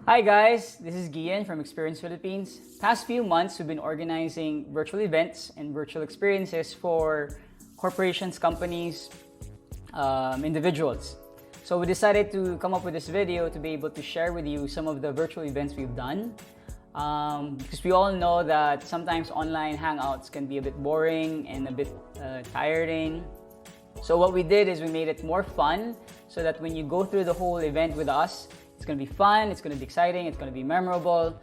Hi guys, this is Gian from Experience Philippines. Past few months, we've been organizing virtual events and virtual experiences for corporations, companies, individuals. So we decided to come up with this video to be able to share with you some of the virtual events we've done. Because we all know that sometimes online hangouts can be a bit boring and a bit tiring. So what we did is we made it more fun so that when you go through the whole event with us, it's going to be fun, it's going to be exciting, it's going to be memorable,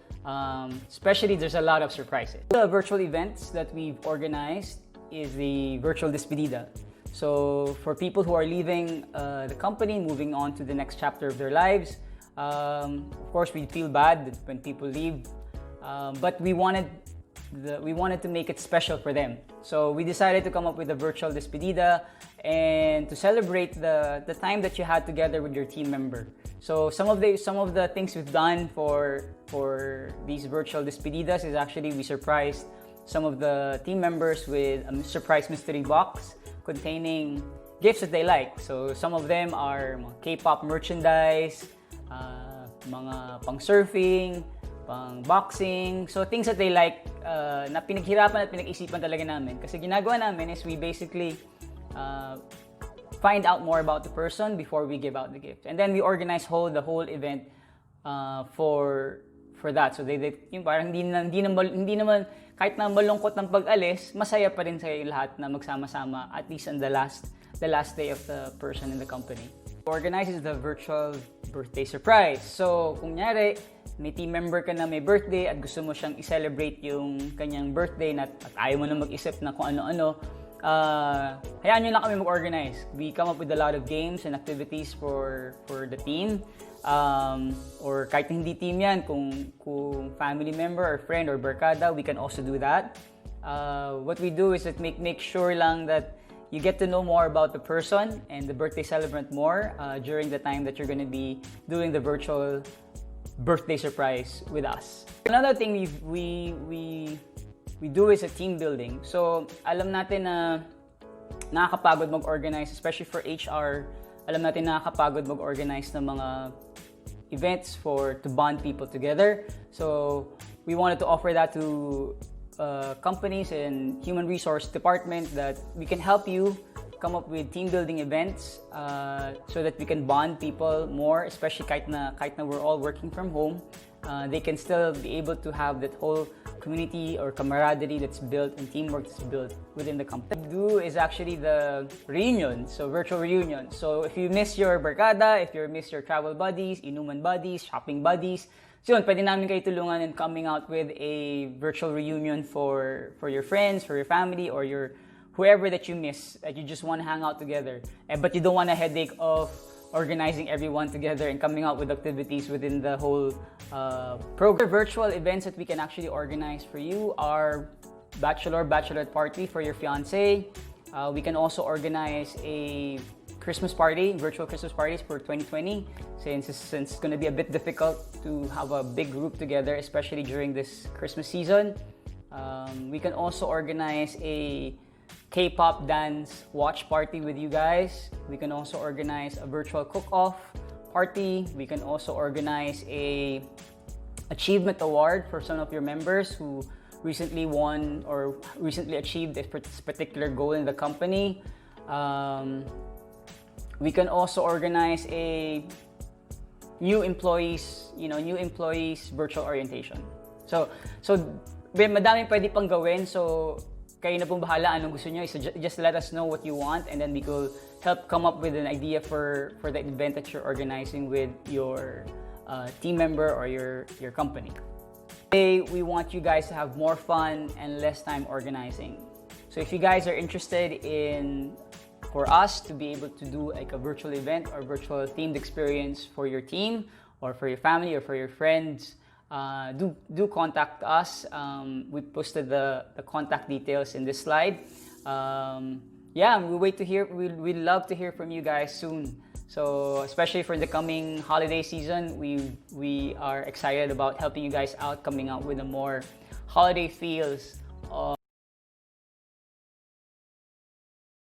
especially there's a lot of surprises. The virtual events that we've organized is the virtual Despidida. So for people who are leaving the company, moving on to the next chapter of their lives, of course we feel bad when people leave, but we wanted to make it special for them. So we decided to come up with a virtual Despidida and to celebrate the time that you had together with your team member. So some of the things we've done for these virtual Despedidas is actually we surprised some of the team members with a surprise mystery box containing gifts that they like. So some of them are K-pop merchandise, mga pang-surfing, pang-boxing. So things that they like na pinaghirapan at pinag-isipan talaga namin. Kasi ginagawa namin is we basically find out more about the person before we give out the gift. And then we organize the whole event for that. So yung parang hindi naman kahit na malungkot ng pag-alis, masaya pa rin sa lahat na magsama-sama at least on the last day of the person in the company. Organizes the virtual birthday surprise. So, kunyari, may team member ka na may birthday at gusto mo siyang i-celebrate yung kanyang birthday at ayaw mo na mag-isip na kung ano-ano, hayaan nyo lang kami mag-organize. We come up with a lot of games and activities for the team. Or kahit hindi team yan, kung family member or friend or barkada, we can also do that. What we do is that make sure lang that you get to know more about the person and the birthday celebrant more during the time that you're going to be doing the virtual birthday surprise with us. Another thing we do is a team building. So, alam natin na nakakapagod mag-organize, especially for HR. Alam natin nakakapagod mag-organize ng mga events to bond people together. So, we wanted to offer that to companies and human resource department that we can help you come up with team building events so that we can bond people more, especially kahit na we're all working from home. They can still be able to have that whole community or camaraderie that's built and teamwork that's built within the company. What we do is actually the reunion, so virtual reunion. So if you miss your barkada, if you miss your travel buddies, inuman buddies, shopping buddies, so yun, pwede namin kayo tulungan in coming out with a virtual reunion for your friends, for your family, or your whoever that you miss, that you just want to hang out together. But you don't want a headache of organizing everyone together and coming out with activities within the whole program. Virtual events that we can actually organize for you are bachelorette party for your fiancé. We can also organize a Christmas party, virtual Christmas parties for 2020, since it's going to be a bit difficult to have a big group together, especially during this Christmas season. We can also organize a K-pop dance watch party with you guys. We can also organize a virtual cook-off party. We can also organize a achievement award for some of your members who recently won or recently achieved a particular goal in the company. We can also organize a new employees virtual orientation. So madami pwede pang gawin. So kayo na pong bahala anong gusto nyo. So just let us know what you want and then we will help come up with an idea for the event that you're organizing with your team member or your company. Today, we want you guys to have more fun and less time organizing. So if you guys are interested for us to be able to do like a virtual event or virtual themed experience for your team or for your family or for your friends, do contact us. We posted the contact details in this slide. We'd love to hear from you guys soon. So especially for the coming holiday season, we are excited about helping you guys out, coming out with a more holiday feels